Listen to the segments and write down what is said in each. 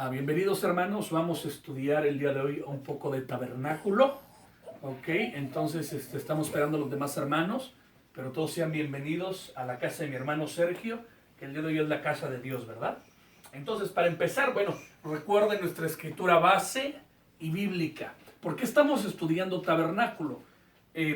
Bienvenidos hermanos, vamos a estudiar el día de hoy un poco de tabernáculo. Ok, entonces estamos esperando a los demás hermanos, pero todos sean bienvenidos a la casa de mi hermano Sergio, que el día de hoy es la casa de Dios, ¿verdad? Entonces, para empezar, bueno, recuerden nuestra escritura base y bíblica. ¿Por qué estamos estudiando tabernáculo?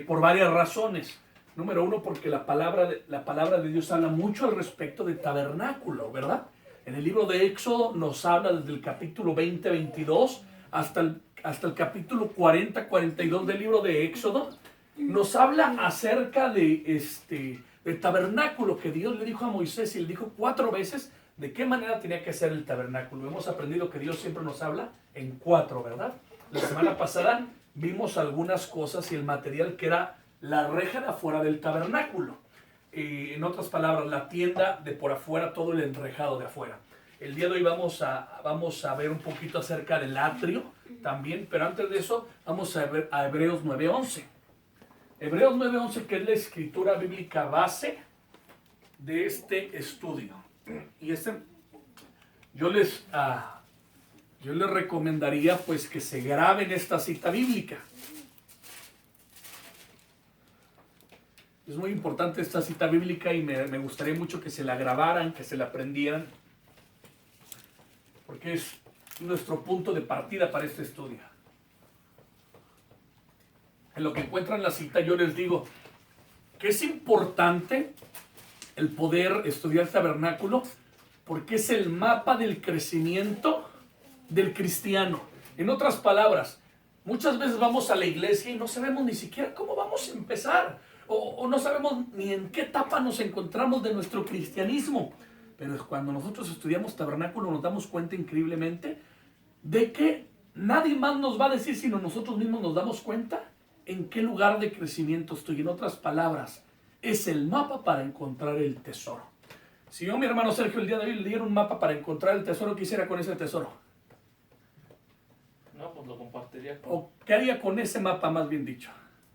Por varias razones. Número uno, porque la palabra de Dios habla mucho al respecto de tabernáculo, ¿verdad? En el libro de Éxodo nos habla desde el capítulo 20-22 hasta el capítulo 40-42 del libro de Éxodo. Nos habla acerca de tabernáculo que Dios le dijo a Moisés, y le dijo 4 veces de qué manera tenía que ser el tabernáculo. Hemos aprendido que Dios siempre nos habla en 4, ¿verdad? La semana pasada vimos algunas cosas y el material que era la reja de afuera del tabernáculo. En otras palabras, la tienda de por afuera, todo el enrejado de afuera. El día de hoy vamos a ver un poquito acerca del atrio también, pero antes de eso vamos a ver a Hebreos 9:11. Hebreos 9:11, que es la escritura bíblica base de este estudio. Y yo les recomendaría pues que se graben esta cita bíblica. Es muy importante esta cita bíblica y me gustaría mucho que se la grabaran, que se la aprendieran, porque es nuestro punto de partida para este estudio. En lo que encuentran la cita, yo les digo que es importante el poder estudiar el tabernáculo, porque es el mapa del crecimiento del cristiano. En otras palabras, muchas veces vamos a la iglesia y no sabemos ni siquiera cómo vamos a empezar. O no sabemos ni en qué etapa nos encontramos de nuestro cristianismo. Pero es cuando nosotros estudiamos tabernáculo nos damos cuenta increíblemente de que nadie más nos va a decir, sino nosotros mismos nos damos cuenta en qué lugar de crecimiento estoy. En otras palabras, es el mapa para encontrar el tesoro. Si yo, mi hermano Sergio, el día de hoy le diera un mapa para encontrar el tesoro, ¿qué hiciera con ese tesoro? No, pues lo compartiría con... ¿O qué haría con ese mapa, más bien dicho?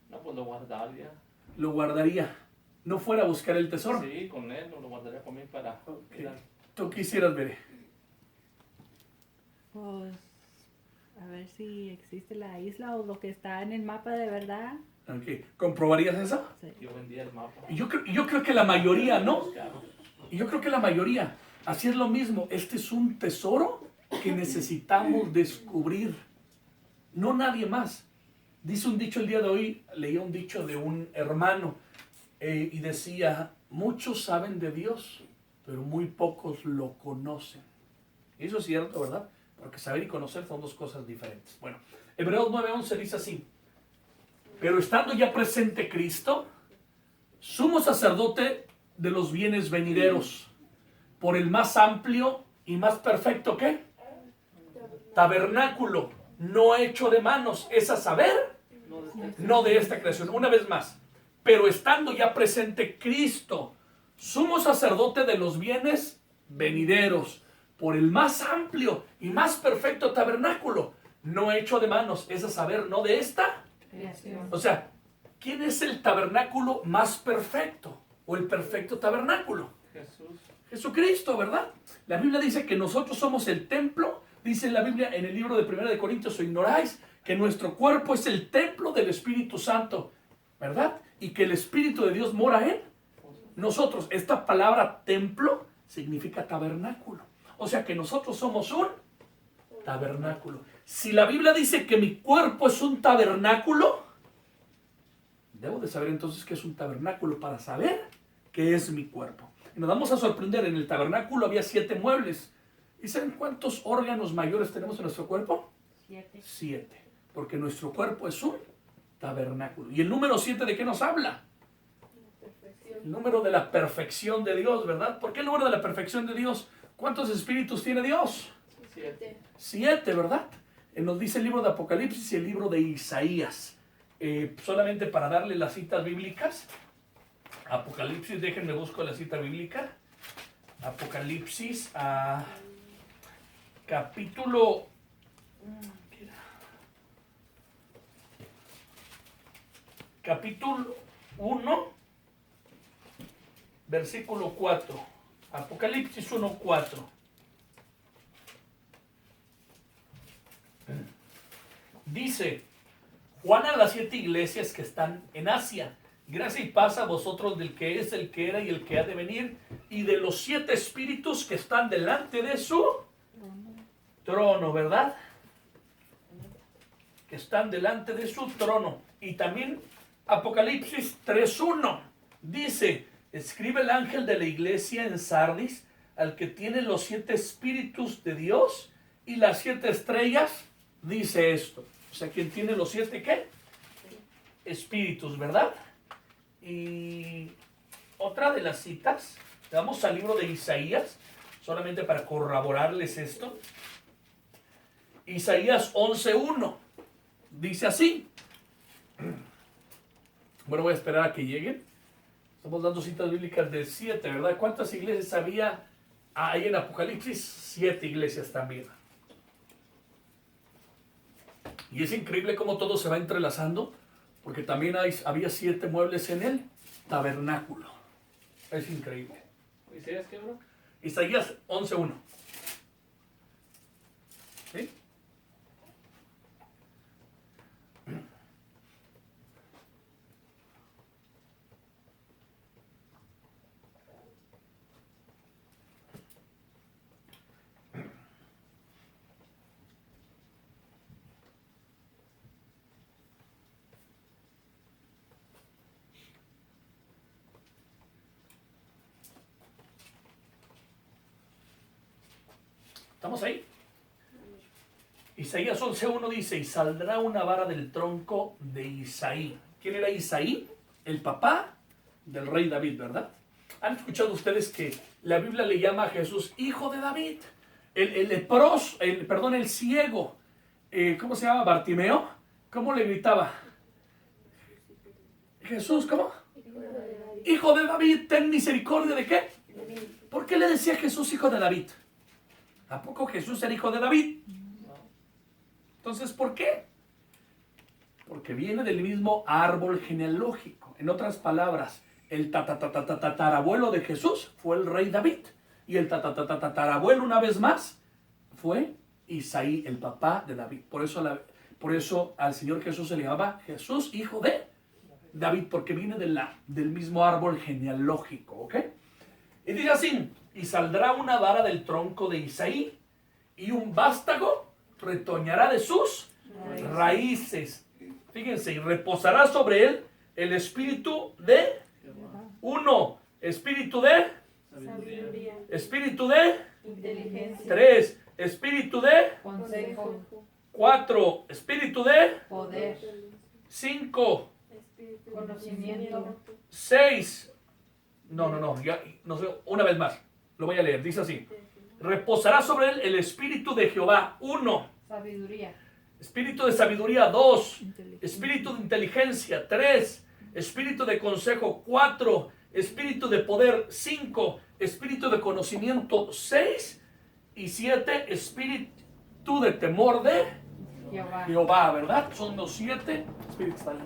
No, pues lo guardaría. Lo guardaría. ¿No fuera a buscar el tesoro? Sí, con él, lo guardaría con mí para... Okay. ¿Tú quisieras ver? Pues a ver si existe la isla o lo que está en el mapa de verdad. Okay. ¿Comprobarías eso? Sí. Yo vendía el mapa. Y yo creo que la mayoría, ¿no? Y yo creo que la mayoría. Así es lo mismo. Este es un tesoro que necesitamos descubrir. No nadie más. Dice un dicho el día de hoy, leí un dicho de un hermano y decía, muchos saben de Dios, pero muy pocos lo conocen. Y eso es cierto, ¿verdad? Porque saber y conocer son dos cosas diferentes. Bueno, Hebreos 9:11 dice así, pero estando ya presente Cristo, sumo sacerdote de los bienes venideros, por el más amplio y más perfecto, ¿qué? Tabernáculo, no hecho de manos, es a saber, no de esta creación. Una vez más, pero estando ya presente Cristo, sumo sacerdote de los bienes venideros, por el más amplio y más perfecto tabernáculo, no hecho de manos, es a saber, no de esta creación. O sea, ¿quién es el tabernáculo más perfecto? ¿O el perfecto tabernáculo? Jesús. Jesucristo, ¿verdad? La Biblia dice que nosotros somos el templo. Dice la Biblia en el libro de 1 de Corintios, o ignoráis que nuestro cuerpo es el templo del Espíritu Santo, ¿verdad? Y que el Espíritu de Dios mora en nosotros. Esta palabra templo significa tabernáculo. O sea que nosotros somos un tabernáculo. Si la Biblia dice que mi cuerpo es un tabernáculo, debo de saber entonces qué es un tabernáculo para saber qué es mi cuerpo. Y nos vamos a sorprender, en el tabernáculo había 7 muebles. ¿Y saben cuántos órganos mayores tenemos en nuestro cuerpo? 7. Porque nuestro cuerpo es un tabernáculo. ¿Y el número 7 de qué nos habla? El número de la perfección de Dios, ¿verdad? ¿Por qué el número de la perfección de Dios? ¿Cuántos espíritus tiene Dios? 7, ¿verdad? Nos dice el libro de Apocalipsis y el libro de Isaías. Solamente para darle las citas bíblicas. Apocalipsis, déjenme busco la cita bíblica. Apocalipsis, capítulo 1, versículo 4. Apocalipsis 1:4. Dice Juan a las 7 iglesias que están en Asia: gracia y paz a vosotros del que es, el que era y el que ha de venir, y de los 7 espíritus que están delante de su trono, ¿verdad? Que están delante de su trono. Y también Apocalipsis 3:1 dice: escribe el ángel de la iglesia en Sardis, al que tiene los 7 espíritus de Dios y las 7 estrellas, dice esto. O sea, quien tiene los 7, ¿qué? Espíritus, ¿verdad? Y otra de las citas, vamos al libro de Isaías, solamente para corroborarles esto. Isaías 11:1 dice así. Bueno, voy a esperar a que lleguen. Estamos dando citas bíblicas de 7, ¿verdad? ¿Cuántas iglesias había ahí en Apocalipsis? 7 iglesias también. Y es increíble cómo todo se va entrelazando, porque también había 7 muebles en el tabernáculo. Es increíble. ¿Isaías qué, bro? Isaías 11:1. ¿Sí? ¿Estamos ahí? Isaías 11:1 dice: y saldrá una vara del tronco de Isaí. ¿Quién era Isaí? El papá del rey David, ¿verdad? ¿Han escuchado ustedes que la Biblia le llama a Jesús hijo de David? El leproso, el ciego, ¿cómo se llama? Bartimeo. ¿Cómo le gritaba? Jesús, ¿cómo? Hijo de David, ten misericordia de qué. ¿Por qué le decía Jesús hijo de David? ¿A poco Jesús era hijo de David? Entonces, ¿por qué? Porque viene del mismo árbol genealógico. En otras palabras, el tatarabuelo de Jesús fue el rey David. Y el tatarabuelo, una vez más, fue Isaí, el papá de David. Por eso al Señor Jesús se le llamaba Jesús, hijo de David, porque viene del mismo árbol genealógico, ¿ok? Y dice así: y saldrá una vara del tronco de Isaí, y un vástago retoñará de sus raíces. Fíjense, y reposará sobre él el espíritu de uno, espíritu de Sabiduría. espíritu de Inteligencia. 3, espíritu de Consejo, 4, espíritu de poder, 5, Espíritu. conocimiento, 6. No, ya, no sé, una vez más, lo voy a leer, dice así: reposará sobre él el espíritu de Jehová, 1, sabiduría, espíritu de sabiduría, 2, inteligencia, espíritu de inteligencia, 3, espíritu de consejo, 4, espíritu de poder, 5, espíritu de conocimiento, 6, y 7, espíritu de temor de Jehová. Jehová, ¿verdad? Son los 7 espíritus. Pásale.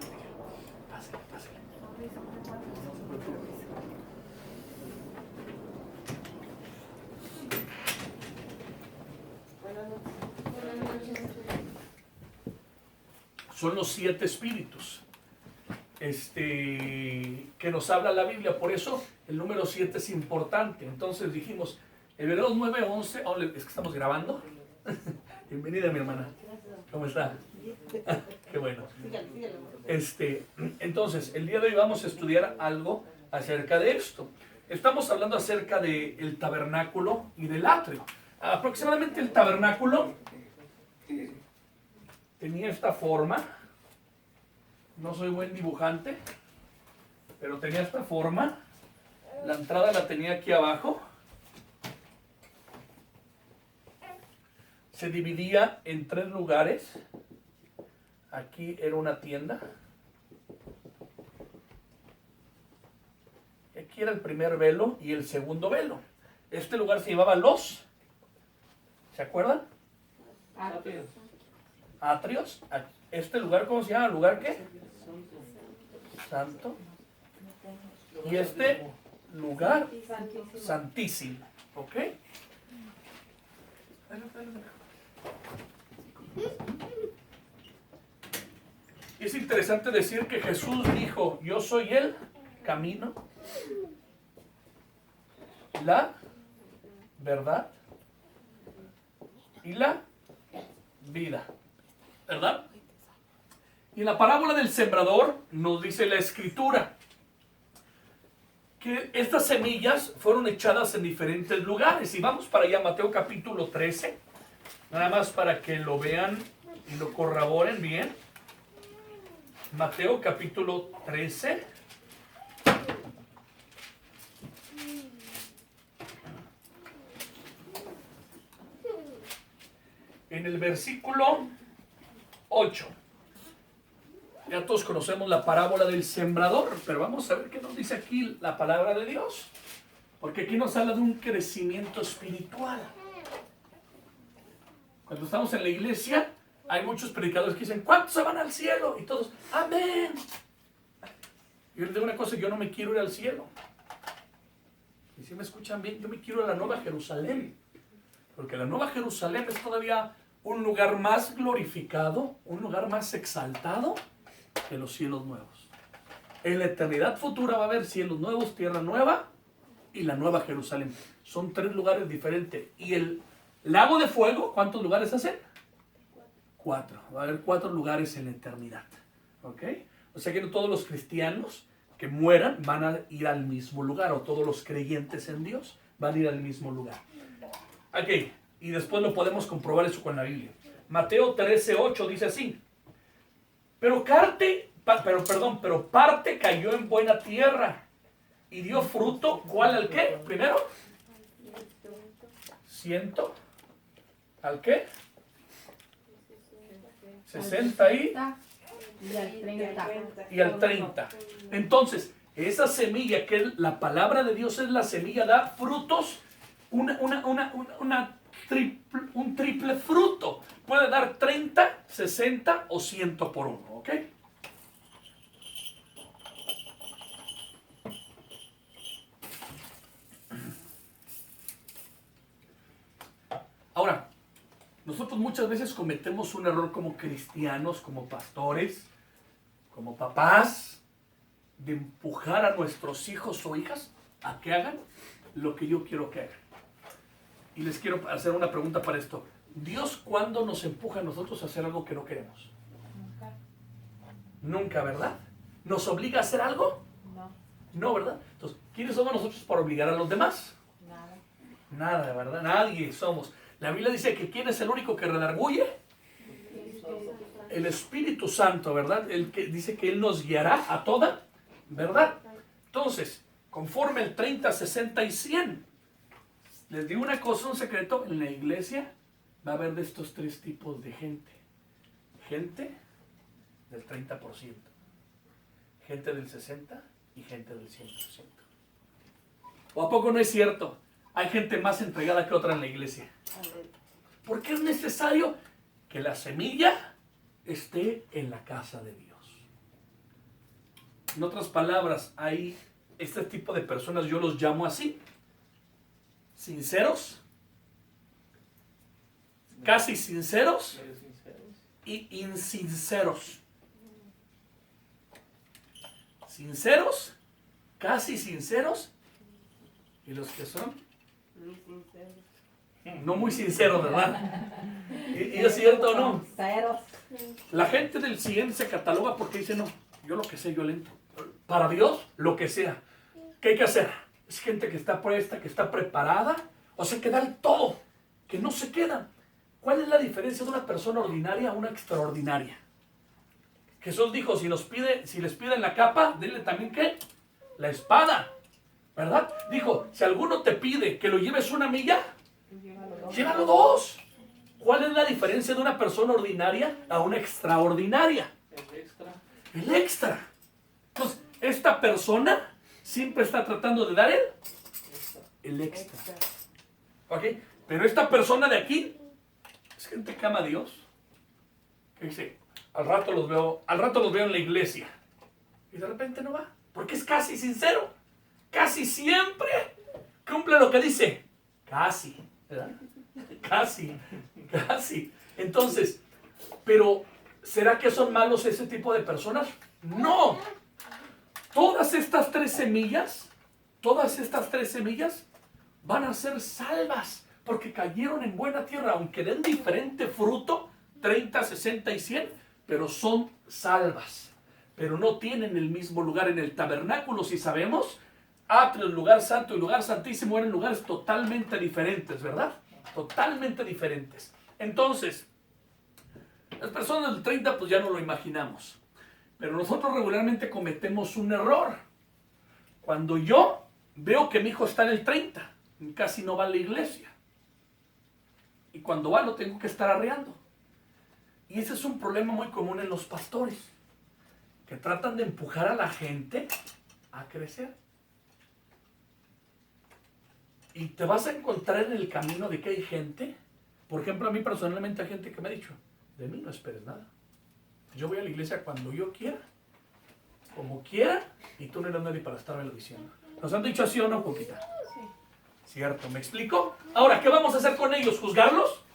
Buenas noches. Son los 7 espíritus que nos habla la Biblia. Por eso el número 7 es importante. Entonces dijimos, Hebreos 9:11. Oh, es que estamos grabando. Bienvenida, mi hermana. ¿Cómo está? Qué bueno. Entonces, el día de hoy vamos a estudiar algo acerca de esto. Estamos hablando acerca del tabernáculo y del atrio. Aproximadamente el tabernáculo tenía esta forma. No soy buen dibujante, pero tenía esta forma. La entrada la tenía aquí abajo. Se dividía en 3 lugares. Aquí era una tienda. Aquí era el primer velo y el segundo velo. Este lugar se llamaba los, ¿se acuerdan? Rápido. Atrios. Este lugar, ¿cómo se llama? ¿Lugar qué? Santo. Y este lugar santísimo. ¿Ok? Es interesante decir que Jesús dijo, yo soy el camino, la verdad y la vida, ¿verdad? Y en la parábola del sembrador nos dice la escritura que estas semillas fueron echadas en diferentes lugares. Y vamos para allá, Mateo capítulo 13, nada más para que lo vean y lo corroboren bien. Mateo capítulo 13. En el versículo 8. Ya todos conocemos la parábola del sembrador, pero vamos a ver qué nos dice aquí la palabra de Dios. Porque aquí nos habla de un crecimiento espiritual. Cuando estamos en la iglesia, hay muchos predicadores que dicen, ¿cuántos se van al cielo? Y todos, amén. Yo les digo una cosa, yo no me quiero ir al cielo. Y si me escuchan bien, yo me quiero ir a la Nueva Jerusalén. Porque la Nueva Jerusalén es todavía un lugar más glorificado, un lugar más exaltado que los cielos nuevos. En la eternidad futura va a haber cielos nuevos, tierra nueva y la Nueva Jerusalén. Son 3 lugares diferentes. Y el lago de fuego, ¿cuántos lugares hacen? 4. Va a haber 4 lugares en la eternidad. ¿Ok? O sea que no todos los cristianos que mueran van a ir al mismo lugar, o todos los creyentes en Dios van a ir al mismo lugar. Ok, y después lo podemos comprobar eso con la Biblia. Mateo 13:8 dice así. Pero parte cayó en buena tierra y dio fruto. ¿Cuál al qué? Primero, 100. ¿Al qué? 60 y al 30. y al 30. Entonces, esa semilla que es la palabra de Dios es la semilla, da frutos, un triple fruto. Puede dar 30, 60 o 100 por uno, ¿ok? Ahora, nosotros muchas veces cometemos un error como cristianos, como pastores, como papás, de empujar a nuestros hijos o hijas a que hagan lo que yo quiero que hagan. Y les quiero hacer una pregunta para esto. ¿Dios cuándo nos empuja a nosotros a hacer algo que no queremos? Nunca, ¿verdad? ¿Nos obliga a hacer algo? No, ¿verdad? Entonces, ¿quiénes somos nosotros para obligar a los demás? Nada, ¿verdad? Nadie somos. La Biblia dice que ¿quién es el único que redarguye? El Espíritu Santo, ¿verdad? El que dice que Él nos guiará a toda verdad. Entonces, conforme el 30, 60 y 100. Les digo una cosa, un secreto. En la iglesia va a haber de estos 3 tipos de gente. Gente del 30%. Gente del 60% y gente del 100%. ¿O a poco no es cierto? Hay gente más entregada que otra en la iglesia. Porque es necesario que la semilla esté en la casa de Dios. En otras palabras, hay este tipo de personas, yo los llamo así, sinceros, casi sinceros y insinceros. Sinceros, casi sinceros, y los que son no muy sinceros, ¿verdad? ¿Y es cierto o no? La gente del 100 se cataloga porque dice, no, yo lo que sé, yo le entro. Para Dios, lo que sea. ¿Qué hay que hacer? Es gente que está presta, que está preparada, o sea, que da el todo, que no se queda. ¿Cuál es la diferencia de una persona ordinaria a una extraordinaria? Jesús dijo, si les piden la capa, denle también, ¿qué? La espada, ¿verdad? Dijo, si alguno te pide que lo lleves 1 milla, llévalo 2. ¿Cuál es la diferencia de una persona ordinaria a una extraordinaria? El extra. Entonces, esta persona siempre está tratando de dar el extra. ¿Ok? Pero esta persona de aquí es gente que ama a Dios. Que dice, al rato los veo en la iglesia. Y de repente no va. Porque es casi sincero. Casi siempre cumple lo que dice. Casi, ¿verdad? Casi. Entonces, pero ¿Será que son malos ese tipo de personas? No. Todas estas tres semillas van a ser salvas porque cayeron en buena tierra, aunque den diferente fruto, 30, 60 y 100, pero son salvas. Pero no tienen el mismo lugar en el tabernáculo, si sabemos. Atrio, el lugar santo y lugar santísimo eran lugares totalmente diferentes, ¿verdad? Totalmente diferentes. Entonces, las personas del 30 pues ya no lo imaginamos. Pero nosotros regularmente cometemos un error. Cuando yo veo que mi hijo está en el 30, casi no va a la iglesia. Y cuando va lo tengo que estar arreando. Y ese es un problema muy común en los pastores, que tratan de empujar a la gente a crecer. Y te vas a encontrar en el camino de que hay gente, por ejemplo, a mí personalmente hay gente que me ha dicho, de mí no esperes nada. Yo voy a la iglesia cuando yo quiera, como quiera, y tú no eres nadie para estarme diciendo. ¿Nos han dicho así o no, Coquita? Sí. ¿Cierto? ¿Me explico? Ahora, ¿qué vamos a hacer con ellos? ¿Juzgarlos?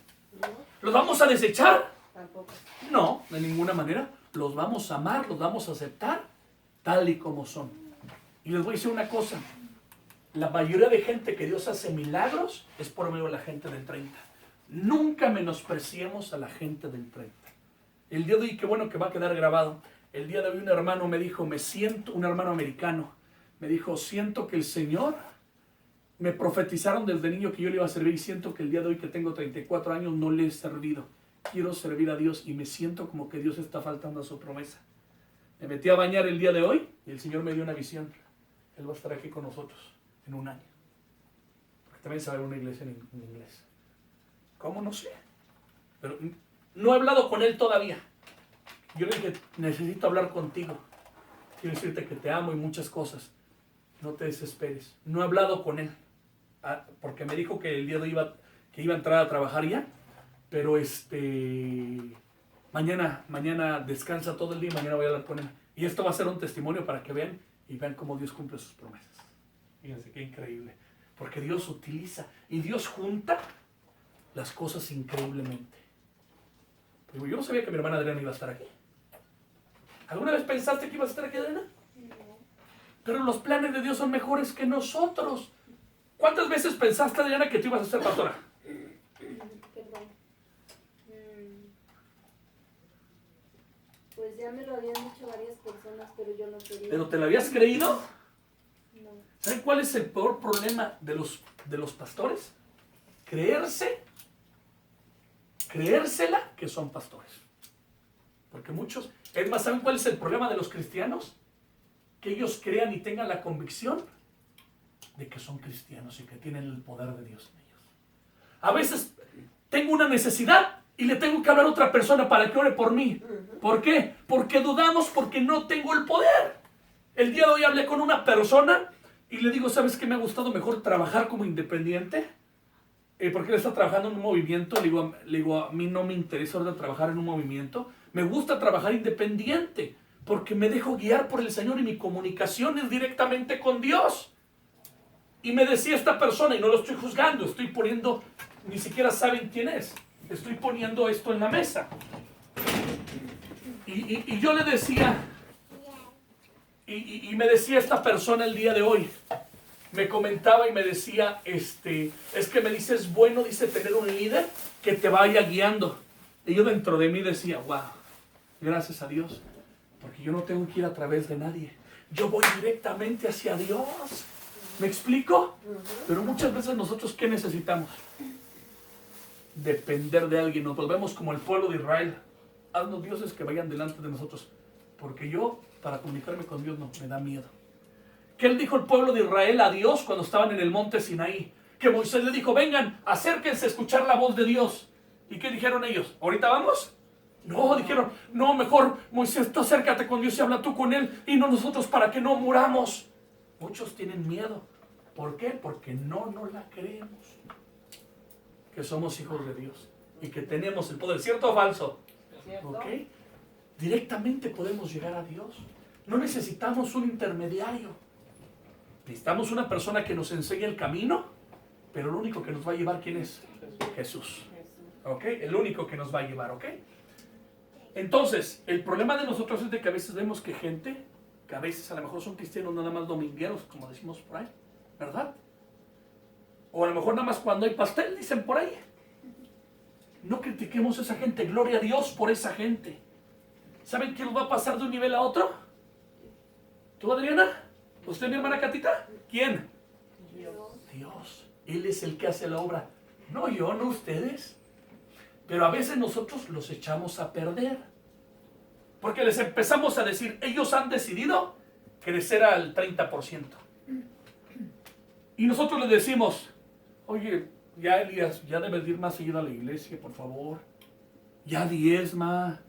¿Los vamos a desechar? Tampoco. No, de ninguna manera. Los vamos a amar, los vamos a aceptar tal y como son. Y les voy a decir una cosa. La mayoría de gente que Dios hace milagros es por medio de la gente del 30. Nunca menospreciemos a la gente del 30. El día de hoy, qué bueno que va a quedar grabado. El día de hoy un hermano me dijo, un hermano americano, me dijo, siento que el Señor, me profetizaron desde niño que yo le iba a servir y siento que el día de hoy que tengo 34 años no le he servido. Quiero servir a Dios y me siento como que Dios está faltando a su promesa. Me metí a bañar el día de hoy y el Señor me dio una visión. Él va a estar aquí con nosotros en un año. Porque también se va a ver una iglesia en inglés. ¿Cómo? No sé. Pero no he hablado con él todavía. Yo le dije, necesito hablar contigo. Quiero decirte que te amo y muchas cosas. No te desesperes. No he hablado con él. Porque me dijo que el día de hoy iba a entrar a trabajar ya. Pero mañana descansa todo el día y mañana voy a hablar con él. Y esto va a ser un testimonio para que vean y vean cómo Dios cumple sus promesas. Fíjense qué increíble. Porque Dios utiliza y Dios junta las cosas increíblemente. Pero yo no sabía que mi hermana Adriana iba a estar aquí. ¿Alguna vez pensaste que ibas a estar aquí, Adriana? Pero los planes de Dios son mejores que nosotros. ¿Cuántas veces pensaste, Adriana, que tú ibas a ser pastora? Perdón. Pues ya me lo habían dicho varias personas, pero yo no quería. ¿Pero te lo habías creído? No. ¿Saben cuál es el peor problema de los pastores? Creérsela que son pastores. Porque muchos, es más, ¿saben cuál es el problema de los cristianos? Que ellos crean y tengan la convicción de que son cristianos y que tienen el poder de Dios en ellos. A veces tengo una necesidad y le tengo que hablar a otra persona para que ore por mí. ¿Por qué? Porque dudamos porque no tengo el poder. El día de hoy hablé con una persona y le digo, ¿sabes qué me ha gustado mejor trabajar como independiente? Porque él está trabajando en un movimiento. Le digo, a mí no me interesa ahora trabajar en un movimiento. Me gusta trabajar independiente porque me dejo guiar por el Señor y mi comunicación es directamente con Dios. Y me decía esta persona, y no lo estoy juzgando, estoy poniendo, ni siquiera saben quién es, estoy poniendo esto en la mesa. Y yo le decía, y me decía esta persona el día de hoy, me comentaba y me decía, es que me dice, es bueno, dice, tener un líder que te vaya guiando. Y yo dentro de mí decía, wow, gracias a Dios, porque yo no tengo que ir a través de nadie. Yo voy directamente hacia Dios. ¿Me explico? Pero muchas veces nosotros, ¿qué necesitamos? Depender de alguien. Nos volvemos como el pueblo de Israel. Haznos dioses que vayan delante de nosotros. Porque yo, para comunicarme con Dios, no, me da miedo. ¿Qué le dijo el pueblo de Israel a Dios cuando estaban en el monte Sinaí? Que Moisés le dijo, vengan, acérquense a escuchar la voz de Dios. ¿Y qué dijeron ellos? ¿Ahorita vamos? No, dijeron, no, mejor Moisés, tú acércate con Dios y habla tú con Él y no nosotros para que no muramos. Muchos tienen miedo. ¿Por qué? Porque no nos la creemos. Que somos hijos de Dios y que tenemos el poder. ¿Cierto o falso? ¿Ok? Directamente podemos llegar a Dios. No necesitamos un intermediario. Necesitamos una persona que nos enseñe el camino, pero el único que nos va a llevar, ¿quién es? Jesús. ¿Ok? El único que nos va a llevar, ¿ok? Entonces, el problema de nosotros es de que a veces vemos que gente, que a veces a lo mejor son cristianos nada más domingueros, como decimos por ahí, ¿verdad? O a lo mejor nada más cuando hay pastel, dicen por ahí. No critiquemos a esa gente, gloria a Dios por esa gente. ¿Saben quién los va a pasar de un nivel a otro? ¿Tú, Adriana? ¿Usted, mi hermana Catita? ¿Quién? Dios. Él es el que hace la obra. No yo, no ustedes. Pero a veces nosotros los echamos a perder. Porque les empezamos a decir, ellos han decidido crecer al 30%. Y nosotros les decimos, oye, ya Elías, ya debes ir más seguido a la iglesia, por favor. Ya diezma.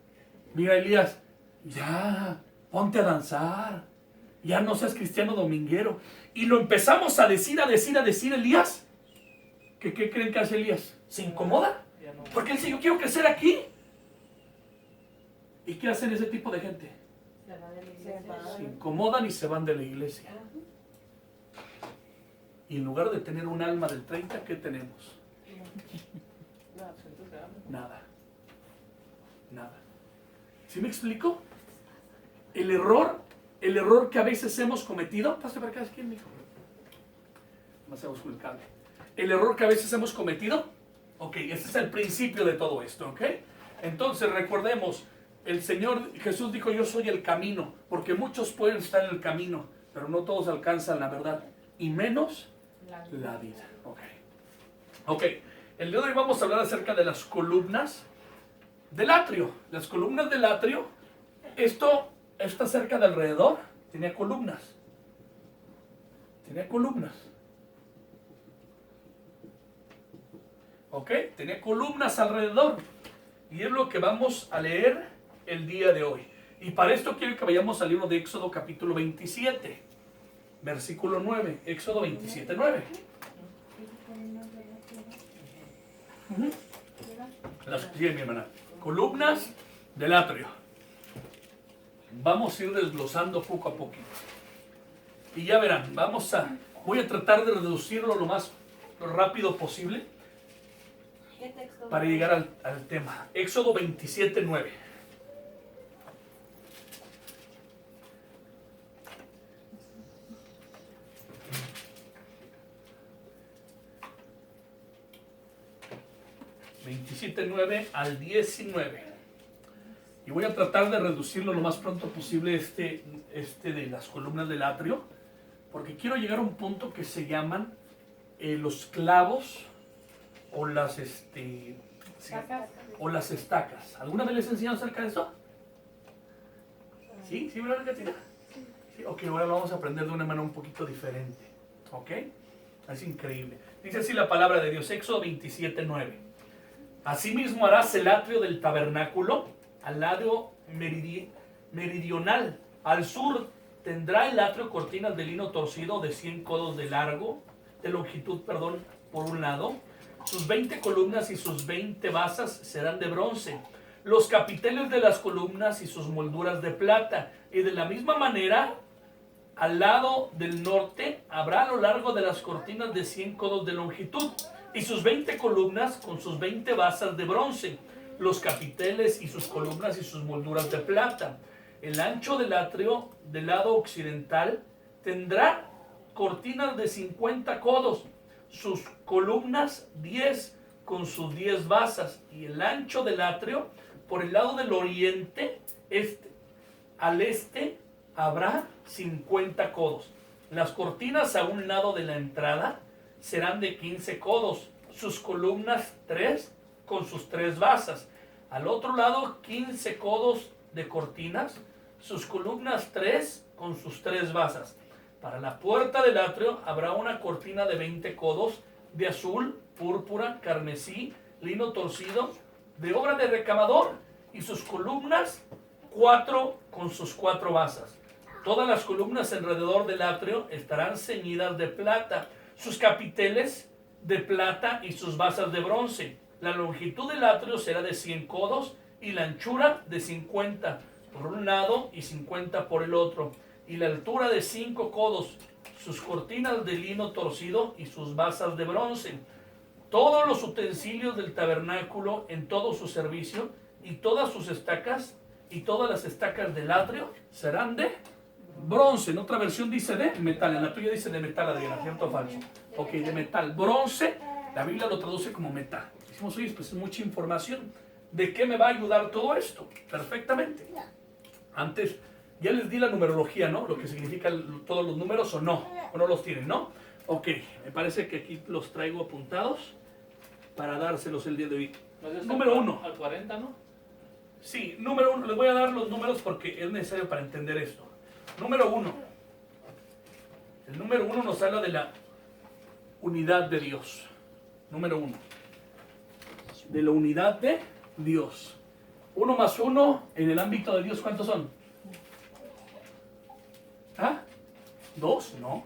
Mira, Elías, ya, ponte a danzar. Ya no seas cristiano dominguero. Y lo empezamos a decir, Elías. ¿Qué creen que hace Elías? ¿Se incomoda? Porque él dice, yo quiero crecer aquí. ¿Y qué hacen ese tipo de gente? Se incomodan y se van de la iglesia. Y en lugar de tener un alma del 30, ¿qué tenemos? Nada. Nada. ¿Sí me explico? El error que a veces hemos cometido. Pase para acá, es quien, mijo. Pasemos con el cable. El error que a veces hemos cometido. Ok, este es el principio de todo esto, ok. Entonces recordemos, el Señor Jesús dijo, yo soy el camino, porque muchos pueden estar en el camino, pero no todos alcanzan la verdad, y menos la vida. Ok, el día de hoy vamos a hablar acerca de las columnas del atrio. Las columnas del atrio, esta cerca de alrededor, tenía columnas. Ok, tenía columnas alrededor. Y es lo que vamos a leer el día de hoy. Y para esto quiero que vayamos al libro de Éxodo capítulo 27, versículo 9. Éxodo 27, 9. Sí, mi hermana. Columnas del atrio. Vamos a ir desglosando poco a poquito. Y ya verán, voy a tratar de reducirlo lo más rápido posible para llegar al tema. Éxodo 27, 9. al 19. Y voy a tratar de reducirlo lo más pronto posible este de las columnas del atrio, porque quiero llegar a un punto que se llaman los clavos o las estacas. ¿Alguna vez les he enseñado acerca de eso? ¿Sí? ¿Sí, verdad, Katina? Sí. Ok, ahora lo vamos a aprender de una manera un poquito diferente. ¿Ok? Es increíble. Dice así la palabra de Dios, Éxodo 27, 9. Asimismo harás el atrio del tabernáculo al lado meridional. Al sur tendrá el atrio cortinas de lino torcido de 100 codos de longitud, por un lado. Sus 20 columnas y sus 20 basas serán de bronce. Los capiteles de las columnas y sus molduras de plata. Y de la misma manera, al lado del norte habrá a lo largo de las cortinas de 100 codos de longitud. Y sus 20 columnas con sus 20 basas de bronce. Los capiteles y sus columnas y sus molduras de plata. El ancho del atrio del lado occidental tendrá cortinas de 50 codos. Sus columnas 10 con sus 10 basas. Y el ancho del atrio por el lado del oriente, al este, habrá 50 codos. Las cortinas a un lado de la entrada serán de 15 codos. Sus columnas 3 con sus 3 basas. Al otro lado 15 codos de cortinas. Sus columnas 3 con sus 3 basas. Para la puerta del atrio habrá una cortina de 20 codos de azul, púrpura, carmesí, lino torcido, de obra de recamador, y sus columnas 4 con sus 4 basas. Todas las columnas alrededor del atrio estarán ceñidas de plata, sus capiteles de plata y sus basas de bronce. La longitud del atrio será de 100 codos y la anchura de 50 por un lado y 50 por el otro, y la altura de 5 codos, sus cortinas de lino torcido y sus basas de bronce. Todos los utensilios del tabernáculo en todo su servicio y todas sus estacas y todas las estacas del atrio serán de bronce. En otra versión dice de metal, en la tuya dice de metal, Adriana, ¿cierto o falso? Ok, de metal. Bronce, la Biblia lo traduce como metal. Decimos, oye, pues es mucha información. ¿De qué me va a ayudar todo esto? Perfectamente. Antes, ya les di la numerología, ¿no? Lo que significa todos los números o no los tienen, ¿no? Ok, me parece que aquí los traigo apuntados para dárselos el día de hoy. Número 1. Al 40, ¿no? Sí, número 1. Les voy a dar los números porque es necesario para entender esto. Número 1. El número 1 nos habla de la unidad de Dios. Número 1. De la unidad de Dios. 1 más 1 en el ámbito de Dios, ¿cuántos son? ¿Ah? 2, no.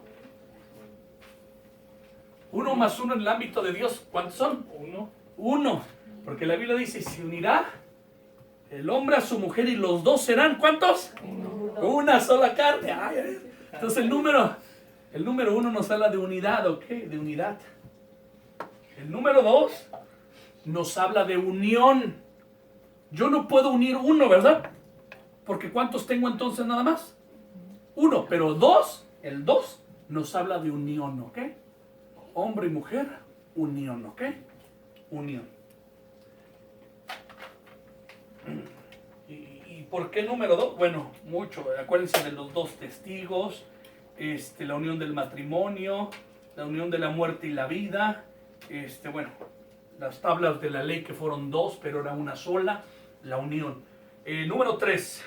1 más 1 en el ámbito de Dios, ¿cuántos son? 1. 1. Porque la Biblia dice, se unirá el hombre a su mujer y los dos serán, ¿cuántos? Una sola carne. Ay, entonces el número 1 nos habla de unidad, ¿ok? De unidad. El número 2 nos habla de unión. Yo no puedo unir uno, ¿verdad? Porque ¿cuántos tengo entonces nada más? 1, pero 2, el 2 nos habla de unión, ¿ok? Hombre y mujer, unión, ¿ok? Unión. ¿Y por qué número 2? Bueno, mucho. Acuérdense de los 2 testigos, la unión del matrimonio, la unión de la muerte y la vida, bueno, las tablas de la ley que fueron 2, pero era una sola, la unión. Número 3.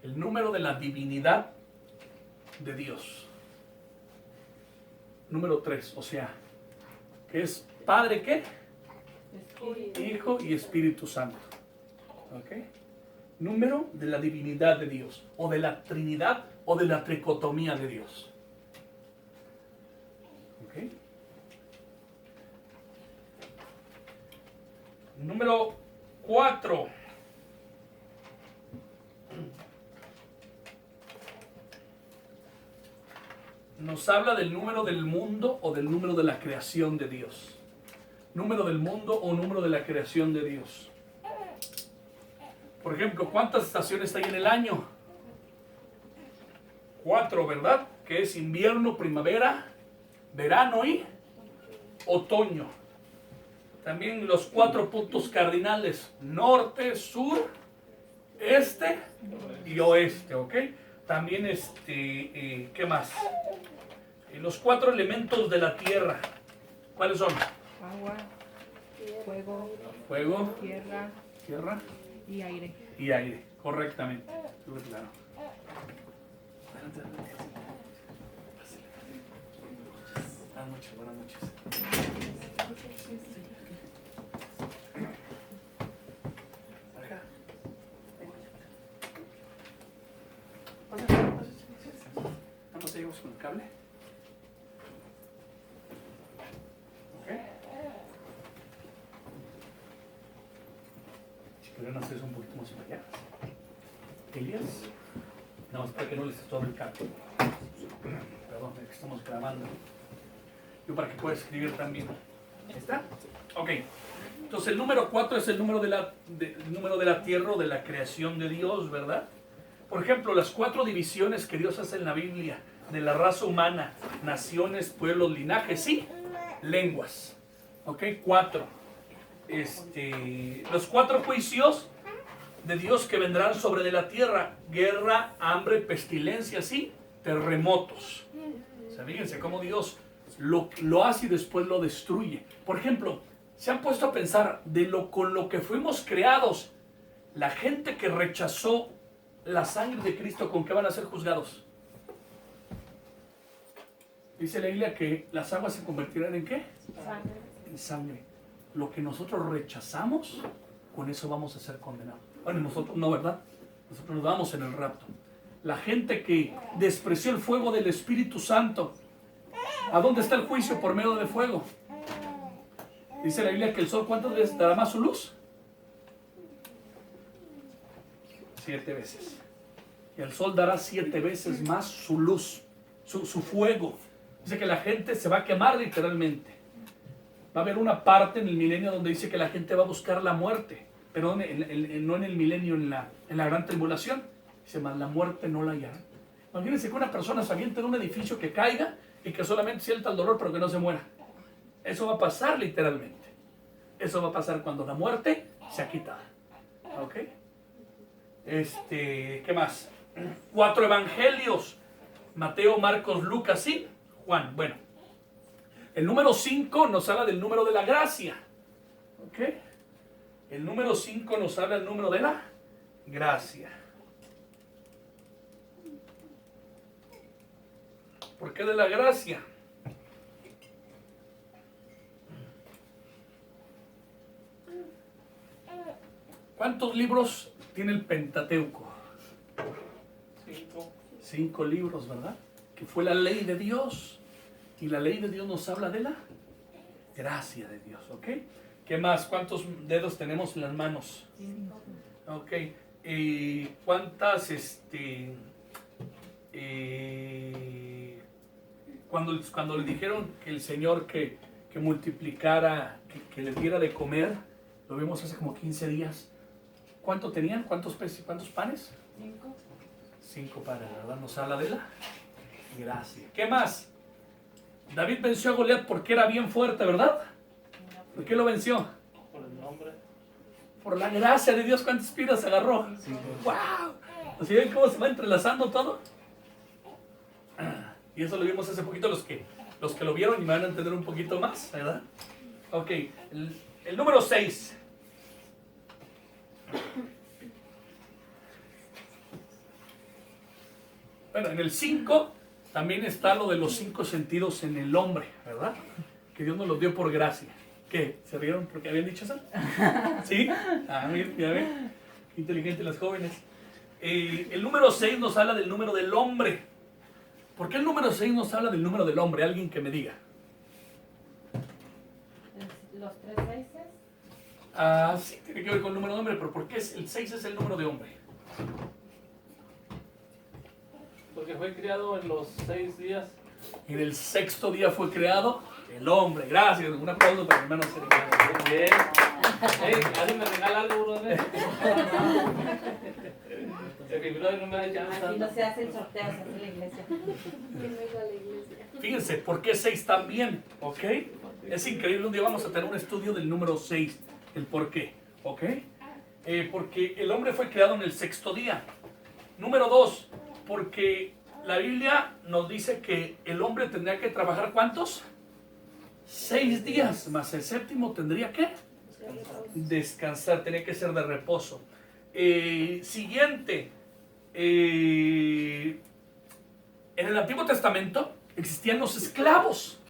El número de la divinidad de Dios. Número 3, o sea, que es Padre, ¿qué? Hijo y Espíritu Santo. ¿Ok? Número de la divinidad de Dios, o de la Trinidad, o de la tricotomía de Dios. ¿Ok? Número 4. Nos habla del número del mundo o del número de la creación de Dios. Número del mundo o número de la creación de Dios. Por ejemplo, ¿cuántas estaciones hay en el año? 4, ¿verdad? Que es invierno, primavera, verano y otoño. También los 4 puntos cardinales: norte, sur, este y oeste, ¿ok? También ¿qué más? Los 4 elementos de la tierra. ¿Cuáles son? Agua, fuego, Fuego, tierra y aire. y aire, correctamente. Muy claro. Buenas noches, buenas noches. Acá. Vamos a llegar con el cable. Ok. Si quieren hacer eso un poquito más para allá. Elías. Nada más para que no les estorbe el cable. Perdón, es que estamos grabando. Yo para que pueda escribir también. ¿Está? Ok. Entonces el número 4 es el número de la tierra o de la creación de Dios, ¿verdad? Por ejemplo, las 4 divisiones que Dios hace en la Biblia de la raza humana: naciones, pueblos, linajes, sí, lenguas. Ok, 4. Los 4 juicios de Dios que vendrán sobre de la tierra: guerra, hambre, pestilencia, sí, terremotos. O sea, fíjense cómo Dios lo hace y después lo destruye. Por ejemplo, ¿se han puesto a pensar con lo que fuimos creados? La gente que rechazó la sangre de Cristo, ¿con qué van a ser juzgados? Dice la Biblia que las aguas se convertirán ¿en qué? Sangre. En sangre. Lo que nosotros rechazamos, con eso vamos a ser condenados. Bueno, nosotros no, ¿verdad? Nosotros nos vamos en el rapto. La gente que despreció el fuego del Espíritu Santo, ¿a dónde está el juicio? Por medio de fuego. Dice la Biblia que el sol, ¿cuántas veces dará más su luz? 7 veces. Y el sol dará 7 veces más su luz, su fuego. Dice que la gente se va a quemar literalmente. Va a haber una parte en el milenio donde dice que la gente va a buscar la muerte, pero no en el milenio, en la gran tribulación. Dice, más la muerte no la hallará. Imagínense que una persona se aviente de un edificio que caiga y que solamente sienta el dolor, pero que no se muera. Eso va a pasar literalmente. Eso va a pasar cuando la muerte se ha quitado. ¿Ok? ¿Qué más? 4 evangelios. Mateo, Marcos, Lucas y Juan. Bueno, el número 5 nos habla del número de la gracia. ¿Ok? El número 5 nos habla del número de la gracia. ¿Por qué de la gracia? ¿Cuántos libros tiene el Pentateuco? 5. 5 libros, ¿verdad? Que fue la ley de Dios. Y la ley de Dios nos habla de la gracia de Dios, ¿ok? ¿Qué más? ¿Cuántos dedos tenemos en las manos? 5. Ok. ¿Cuántas, cuando le dijeron que el Señor que multiplicara, que le diera de comer, lo vimos hace como 15 días. ¿Cuánto tenían? ¿Cuántos peces y cuántos panes? 5. 5 panes, ¿verdad? Nos habla de la gracia. ¿Qué más? David venció a Goliat porque era bien fuerte, ¿verdad? ¿Por qué lo venció? Por el nombre. Por la gracia de Dios. ¿Cuántas piedras agarró? ¡Wow! ¿Así ven cómo se va entrelazando todo? Y eso lo vimos hace poquito los que lo vieron y me van a entender un poquito más, ¿verdad? Ok, el número 6. Bueno, en el 5 también está lo de los 5 sentidos en el hombre, ¿verdad? Que Dios nos los dio por gracia. ¿Qué? ¿Se rieron porque habían dicho eso? ¿Sí? Ah, miren, ya ven. Inteligentes las jóvenes. El número 6 nos habla del número del hombre. ¿Por qué el número 6 nos habla del número del hombre? Alguien que me diga. Los 3 seises. Ah, sí, tiene que ver con el número de hombre, pero ¿por qué el 6 es el número de hombre? Porque fue criado en los 6 días. En el 6º día fue creado el hombre. Gracias. Un aplauso para mi hermano Sergio. Bien. Hey, ¿alguien me regala algo, brother? Mi brother no me ha dicho Aquí no se hacen sorteos en la iglesia. Yo no iba a la iglesia. Fíjense, ¿por qué 6 también? ¿Ok? Es increíble, un día vamos a tener un estudio del número 6, el por qué. ¿Ok? Porque el hombre fue creado en el 6º día. Número 2, porque la Biblia nos dice que el hombre tendría que trabajar ¿cuántos? 6 días, más el 7º tendría que descansar, tenía que ser de reposo. Siguiente, en el Antiguo Testamento existían los esclavos.